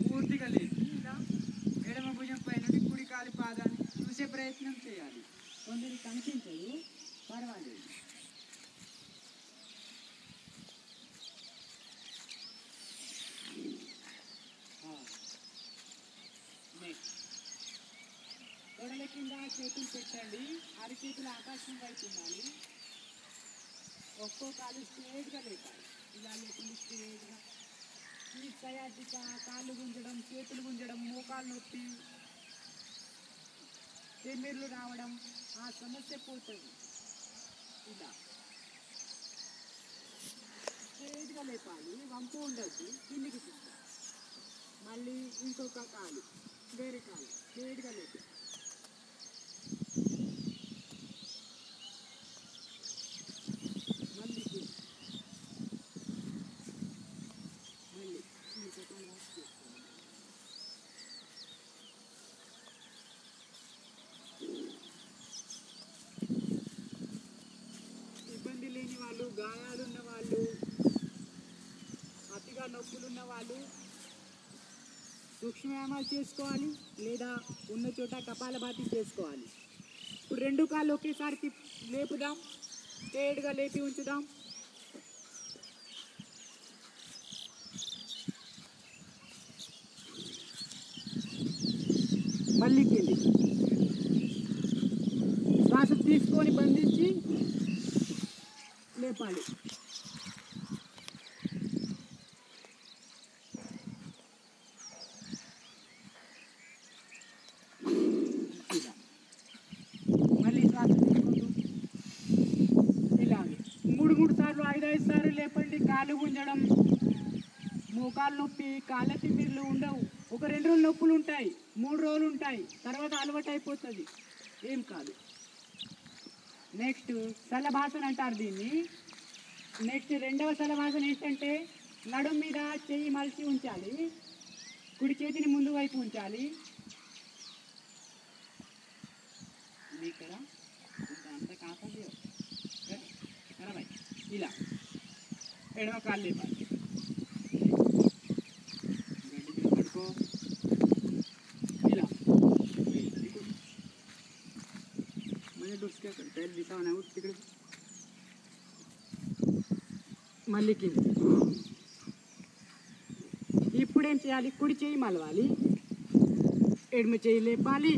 పూర్తిగా లేచి ఇలా ఎడమ భుజం పైన కుడి కాలి పాదాన్ని చూసే ప్రయత్నం చేయాలి. కొందరికి కనిపించదు, పర్వాలేదు. గొడవల కింద చేతులు పెట్టండి, అరిచేతులు ఆకాశం వైపు ఉండాలి. ఒక్కో కాలు స్ట్రేట్గా లేపాలి. ఇలా లేకుండా స్ట్రేట్గా. ఈ సయాటిక, కాళ్ళు గుంజడం, చేతులు గుంజడం, మోకాలు నొప్పి, తెమ్మిర్లు రావడం, ఆ సమస్య పోతుంది. ఇలా స్ట్రేట్గా లేపాలి, వంపు ఉండద్దు, కిందికి తీసుకోవాలి. మళ్ళీ ఇంకొక కాలు, వేరే కాలు స్ట్రేట్గా లేపాలి. ఇబ్బంది లేని వాళ్ళు, గాయాలున్న వాళ్ళు, అతిగా నొప్పులున్న వాళ్ళు సూక్ష్మ వ్యాయామాలు చేసుకోవాలి లేదా ఉన్న చోట కపాలభాతి చేసుకోవాలి. ఇప్పుడు రెండు కాళ్ళు ఒకేసారి లేపుదాం, స్ట్రేట్గా లేపి ఉంచుదాం. మళ్ళీ కింది శ్వాస తీసుకొని బంధించి లేపాలి. మళ్ళీ శ్వాస తీసుకుంటూ ఇలాగే మూడు సార్లు 5 సార్లు లేపండి. కాళ్ళు గుంజడం, మోకాలు నొప్పి, కాళ్ళ తిమ్మిర్లు ఉండవు. ఒక 2 రోజులు నొప్పులు ఉంటాయి, 3 రోజులు ఉంటాయి, తర్వాత అలవాటు అయిపోతుంది, ఏం కాదు. నెక్స్ట్ శలభాసన అంటారు దీన్ని. నెక్స్ట్ రెండవ శలభాసన ఏంటంటే నడుము మీద చెయ్యి మలిచి ఉంచాలి, కుడి చేతిని ముందు వైపు ఉంచాలి. ఇక్కడ అంత కాపది ఇలా ఎడమ కాళ్ళు లేపాలి. పడుకో ఇలా तिकडे మళ్ళీ కింద. ఇప్పుడు ఏం చేయాలి? కుడి చేయి మలవాలి, ఎడమ చేయి లేపాలి,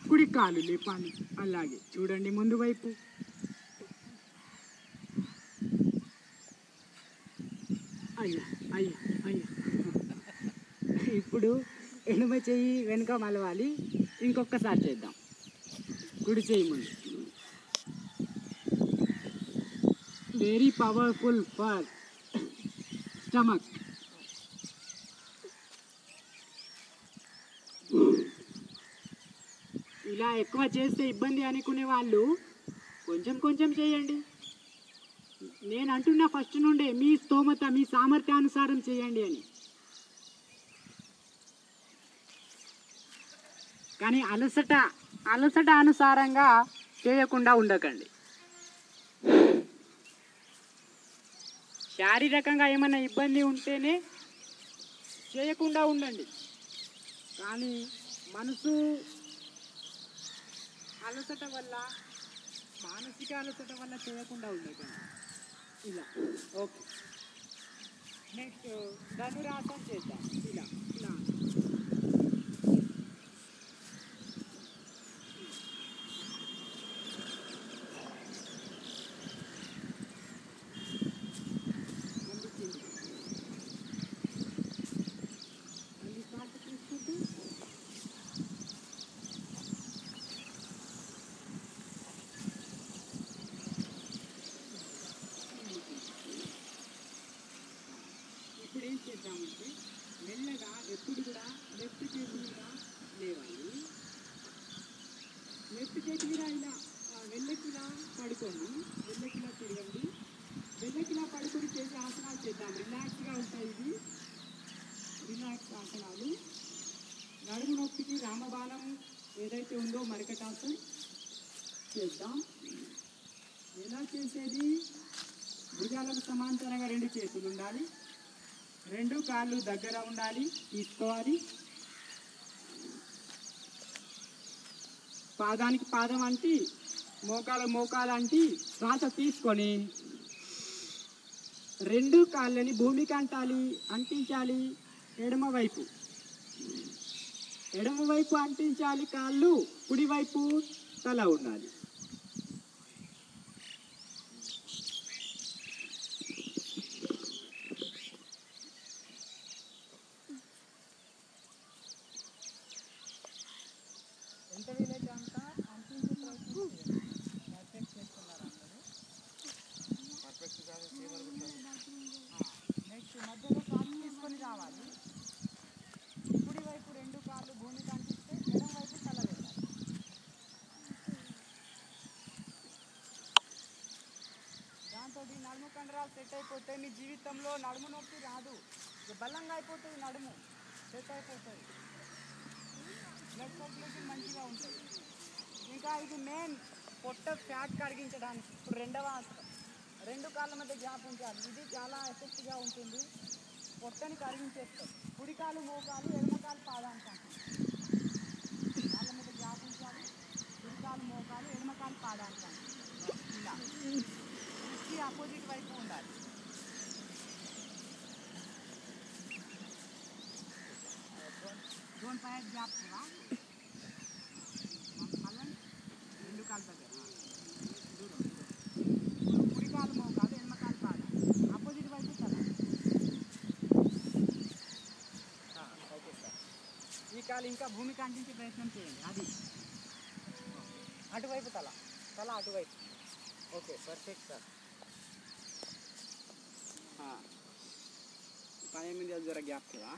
కుడి కాలు లేపాలి. అలాగే చూడండి ముందు వైపు. అయ్యా అయ్యా అయ్యా. ఇప్పుడు ఎడమ చేయి వెనుక మలవాలి. ఇంకొకసారి చేద్దాం. కుడి చేయి ముందు. Very powerful for stomach. ఇలా ఎక్కువ చేస్తే ఇబ్బంది అనుకునే వాళ్ళు కొంచెం కొంచెం చేయండి. నేను అంటున్నా ఫస్ట్ నుండే మీ స్తోమత, మీ సామర్థ్యానుసారం చేయండి అని. కానీ అలసట అనుసారంగా చేయకుండా ఉండకండి. శారీరకంగా ఏమైనా ఇబ్బంది ఉంటేనే చేయకుండా ఉండండి. కానీ మనసు అలసట వల్ల, మానసిక అలసట వల్ల చేయకుండా ఉండకండి. ఇలా ఓకే. నెక్స్ట్ ధనురాసనం చేద్దాం. ఇలా ఇలా ఏం చేద్దామంటే మెల్లగా ఎప్పుడు కూడా లెఫ్ట్ చేతి మీద లేవాలి. లెఫ్ట్ చేతి మీద ఇలా వెళ్ళకిలా పడుకోండి, వెళ్ళకిలా తిరగండి. వెళ్ళకిలా పడుకొని చేసే ఆసనాలు చేద్దాం. రిలాక్స్గా ఉంటాయి ఇవి, రిలాక్స్ ఆసనాలు. నడుము నొప్పికి రామబాణం ఏదైతే ఉందో మరకటాసనం చేద్దాం. ఎలా చేసేది? భుజాలకు సమాంతరంగా 2 చేతులు ఉండాలి, 2 కాళ్ళు దగ్గర ఉండాలి, తీసుకోవాలి. పాదానికి పాదం అంటి, మోకాలు అంటి శ్వాస తీసుకొని 2 కాళ్ళని భూమికి అంటించాలి. ఎడమ వైపు అంటించాలి కాళ్ళు, కుడివైపు తల ఉండాలి. ఎంత వీలైతే అంత అంటించి పర్ఫెక్ట్ చేస్తున్నారు అందరూ. నెక్స్ట్ మధ్యలో శ్వాస తీసుకొని రావాలి. కుడివైపు 2 కాళ్ళు భూమికి అంటిస్తే ఎడం వైపు తల పెట్టాలి. దాంతో నడుము కండరాలు సెట్ అయిపోతే మీ జీవితంలో నడుము నొప్పి రాదు. బలంగా అయిపోతుంది, నడుము సెట్ అయిపోతుంది, బ్లడ్ సర్క్యులేషన్ మంచిగా ఉంటుంది. ఇంకా ఇది మెయిన్ పొట్ట ఫ్యాట్ కరిగించడానికి. ఇప్పుడు రెండవ ఆసనం, 2 కాళ్ళ మధ్య గ్యాప్ ఉంచాలి. ఇది చాలా ఎఫెక్ట్గా ఉంటుంది, పొట్టని కరిగించేస్తుంది. కుడికాలు మోకాలు ఎడమకాలు పాదానికి అంటాం. కాళ్ళ మీద గ్యాప్ ఉంచాలి. కుడికాలు మోకాలు ఎడమకాలు పాదానికి అంటాం. ఇలా దృష్టి ఆపోజిట్ వైపు ఉండాలి. दोन पायात गॅप ठेवा. खालून రెండు కాలు దగ్గర దూరం కుడి కాలు మోకాలు ఎడమ కాలు పాద ఆపోజిట్ వైపు తల. Okay sir. ఈ కాలు ఇంకా భూమికి అంటించే ప్రయత్నం చేయండి. అది అటువైపు తల తల అటువైపు. Okay perfect sir. पाय में जरा गॅप ठेवा.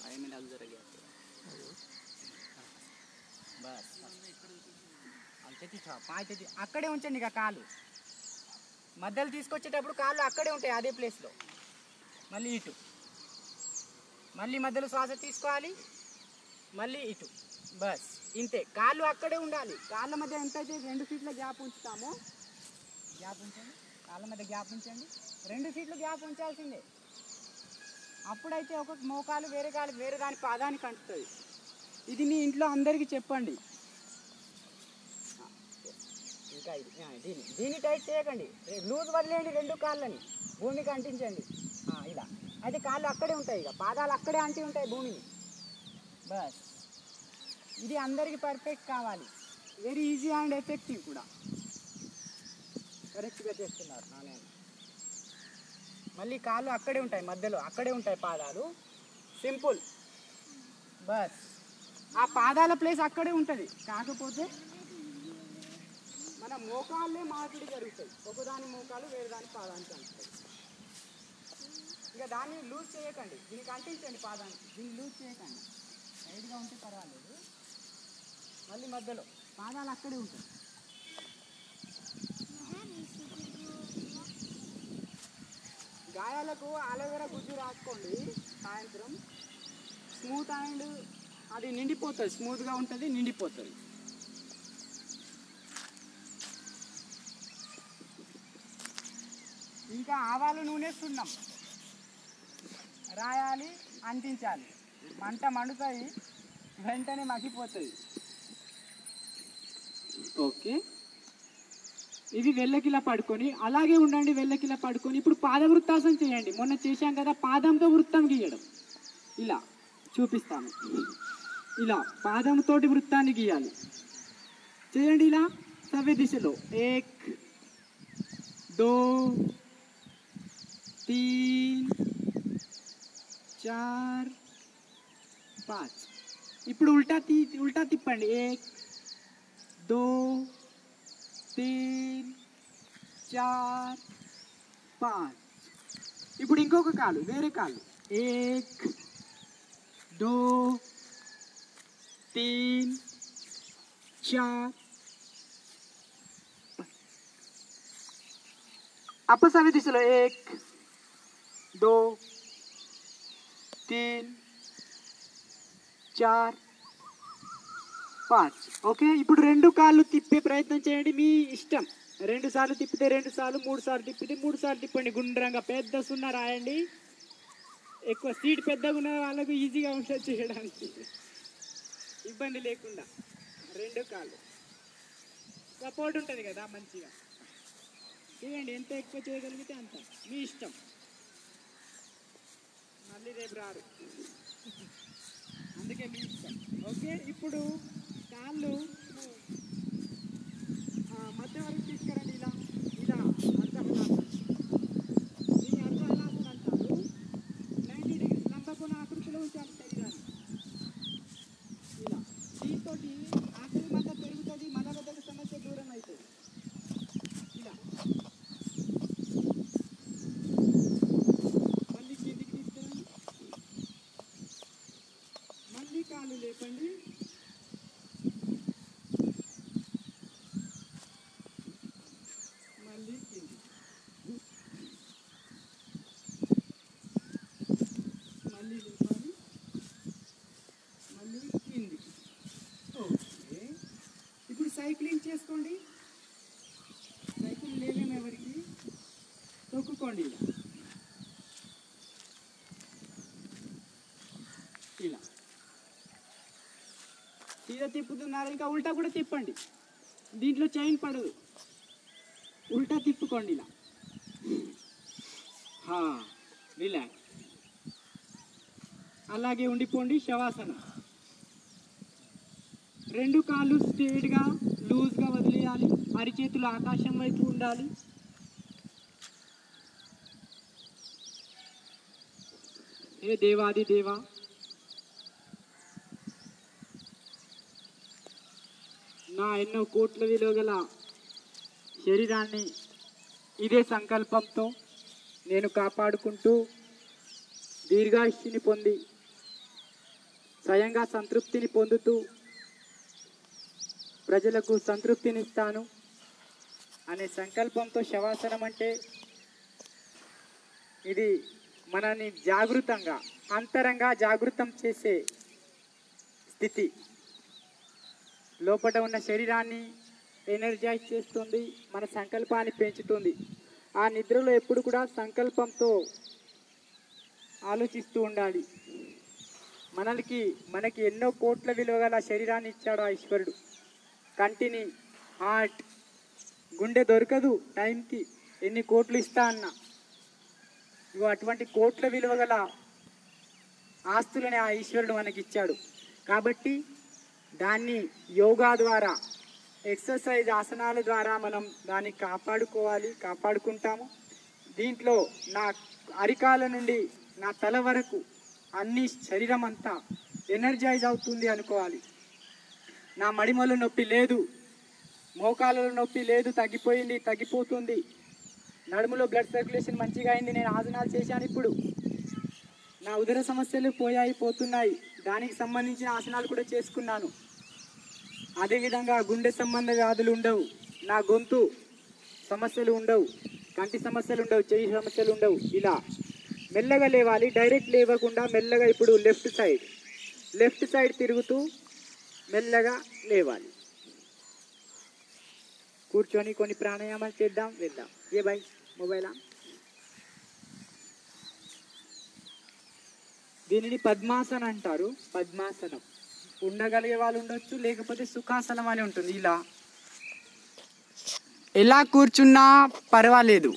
पाय में जरा गॅप ठेवा. बस పాయ అక్కడే ఉంచండి. ఇక కాలు మధ్యలో తీసుకొచ్చేటప్పుడు కాళ్ళు అక్కడే ఉంటాయి అదే ప్లేస్లో. మళ్ళీ ఇటు మళ్ళీ మధ్యలో శ్వాస తీసుకోవాలి. మళ్ళీ ఇటు. బస్ ఇంతే. కాళ్ళు అక్కడే ఉండాలి. కాళ్ళ మధ్య ఎంతైతే 2 ఫీట్ల గ్యాప్ ఉంచుతామో గ్యాప్ ఉంచండి. కాళ్ళ మధ్య గ్యాప్ ఉంచండి. 2 ఫీట్లు గ్యాప్ ఉంచాల్సిందే. అప్పుడైతే ఒక మోకాలు వేరే కాలు వేరే దాని పాదానికి అంటుతుంది. ఇది మీ ఇంట్లో అందరికీ చెప్పండి. ఇంకా ఇది దీన్ని టైట్ చేయకండి. లూజ్ వదిలేయండి. 2 కాళ్ళని భూమికి అంటించండి. ఇలా అయితే కాళ్ళు అక్కడే ఉంటాయి. ఇక పాదాలు అక్కడే అంటి ఉంటాయి భూమిని. బస్ ఇది అందరికీ పర్ఫెక్ట్ కావాలి. వెరీ ఈజీ అండ్ ఎఫెక్టివ్ కూడా. కరెక్ట్గా చేస్తున్నారు నాన్న. మళ్ళీ కాళ్ళు అక్కడే ఉంటాయి. మధ్యలో అక్కడే ఉంటాయి పాదాలు. సింపుల్. బస్ ఆ పాదాల ప్లేస్ అక్కడే ఉంటుంది. కాకపోతే మన మోకాళ్ళే మార్పిడి జరుగుతాయి. ఒకదాని మోకాలు వేరే దాని పాదానికి అంటుంది. ఇక దాన్ని లూజ్ చేయకండి. దీనికి అంటించండి పాదానికి. దీన్ని లూజ్ చేయకండి. సైడ్గా ఉంటే పర్వాలేదు. మళ్ళీ మధ్యలో పాదాలు అక్కడే ఉంటాయి. గాయాలకు అలోవెరా గుజ్జు రాసుకోండి. సాయంత్రం స్మూత్ అండ్ అది నిండిపోతుంది. స్మూత్గా ఉంటుంది, నిండిపోతుంది. ఇంకా ఆవాలు నూనె సున్నం రాయాలి, అంటించాలి. మంట మండుతాయి, వెంటనే మగ్గిపోతుంది. ఓకే. ఇది వెళ్ళకిలా పడుకొని అలాగే ఉండండి. వెళ్ళకిలా పడుకొని ఇప్పుడు పాద వృత్తాసనం చేయండి. మొన్న చేశాం కదా పాదంతో వృత్తం గీయడం. ఇలా చూపిస్తాను. ఇలా పాదంతోటి వృత్తాన్ని గీయాలి. చేయండి ఇలా సవ్య దిశలో. 1 2 3 4 5. ఇప్పుడు ఉల్టా తిప్పండి. 1 2 3 4 5. ఇప్పుడు ఇంకొక కాలు వేరే కాలు. 1 2 3 4 अपसव्य दिशలో 1 2 3 4 5. ఓకే. ఇప్పుడు 2 కాళ్ళు తిప్పే ప్రయత్నం చేయండి. మీ ఇష్టం. 2 సార్లు తిప్పితే 2 సార్లు, 3 సార్లు తిప్పితే 3 సార్లు తిప్పండి. గుండ్రంగా పెద్ద సున్నా రాయండి. ఎక్కువ సీట్ పెద్దగా ఉన్న వాళ్ళకు ఈజీగా ఉంటుంది చేయడానికి, ఇబ్బంది లేకుండా. 2 కాళ్ళు సపోర్ట్ ఉంటుంది కదా మంచిగా చేయండి. ఎంత ఎక్కువ చేయగలిగితే అంత మీ ఇష్టం. మళ్ళీ రేపు రారు, అందుకే మీ ఇష్టం. ఓకే. ఇప్పుడు కాళ్ళు మధ్య వరకు తీసుకురండి. ఇలా ఇలా అర్ధహలాసనం. దీన్ని అర్ధహలాసనం అంటారు. 90 డిగ్రీస్ లంబకోణ ఆకృతిలో ఉంచాలి శరీరాన్ని. ఇలా దీంతో ఆకలి మంట పెరుగుతుంది, మలబద్ధక సమస్య దూరం అవుతుంది. ఇలా మళ్ళీ కిందికి తీసుకురండి. మళ్ళీ కాళ్ళు లేపండి. మళ్ళీ కిందికి, మళ్ళీ లేపాలి, మళ్ళీ కిందికి. ఓకే. ఇప్పుడు సైక్లింగ్ చేసుకోండి. సైకిల్ లేవేమో ఎవరికి, తొక్కుకోండి. ఇలా తిప్పుతున్నారు, ఇంకా ఉల్టా కూడా తిప్పండి. దీంట్లో చైన్ పడదు, ఉల్టా తిప్పుకోండి ఇలా. రిలాక్స్. అలాగే ఉండిపోండి. శవాసనం. 2 కాళ్ళు స్ట్రేట్గా లూజ్గా వదిలేయాలి. అరిచేతులు ఆకాశం వైపు ఉండాలి. ఏ దేవాది దేవా, నా ఎన్నో కోట్ల విలువ గల శరీరాన్ని ఇదే సంకల్పంతో నేను కాపాడుకుంటూ దీర్ఘాయుష్ని పొంది స్వయంగా సంతృప్తిని పొందుతూ ప్రజలకు సంతృప్తినిస్తాను అనే సంకల్పంతో శవాసనం అంటే ఇది మనల్ని జాగృతంగా, అంతరంగా జాగృతం చేసే స్థితి. లోపల ఉన్న శరీరాన్ని ఎనర్జైజ్ చేస్తుంది, మన సంకల్పాన్ని పెంచుతుంది. ఆ నిద్రలో ఎప్పుడు కూడా సంకల్పంతో ఆలోచిస్తూ ఉండాలి. మనకి ఎన్నో కోట్ల విలువ గల శరీరాన్ని ఇచ్చాడు ఆ ఈశ్వరుడు. కంటిని, హార్ట్, గుండె దొరకదు టైంకి, ఎన్ని కోట్లు ఇస్తా అన్నా. ఇగో అటువంటి కోట్ల విలువ గల ఆస్తులని ఆ ఈశ్వరుడు మనకి ఇచ్చాడు. కాబట్టి దాన్ని యోగా ద్వారా, ఎక్సర్సైజ్, ఆసనాల ద్వారా మనం దాన్ని కాపాడుకుంటాము. దీంట్లో నా అరికాల నుండి నా తల వరకు అన్ని శరీరం అంతా ఎనర్జైజ్ అవుతుంది అనుకోవాలి. నా మడిమల నొప్పి లేదు, మోకాళ్ళలో నొప్పి లేదు, తగ్గిపోతుంది. నడుములో బ్లడ్ సర్క్యులేషన్ మంచిగా అయింది, నేను ఆసనాలు చేశాను. ఇప్పుడు నా ఉదర సమస్యలు పోతున్నాయి, దానికి సంబంధించిన ఆసనాలు కూడా చేసుకున్నాను. అదేవిధంగా గుండె సంబంధ వ్యాధులు ఉండవు, నా గొంతు సమస్యలు ఉండవు, కంటి సమస్యలు ఉండవు, చెయ్యి సమస్యలు ఉండవు. ఇలా మెల్లగా లేవాలి, డైరెక్ట్ లేవకుండా మెల్లగా. ఇప్పుడు లెఫ్ట్ సైడ్ తిరుగుతూ మెల్లగా లేవాలి. కూర్చొని కొన్ని ప్రాణాయామాలు చేద్దాం, వెళ్దాం. ఏ బాయ్ మొబైలా? దీనిని పద్మాసనం అంటారు. పద్మాసనం ఉండగలిగే వాళ్ళు ఉండొచ్చు, లేకపోతే సుఖాసనం అని ఉంటుంది. ఇలా ఎలా కూర్చున్నా పర్వాలేదు.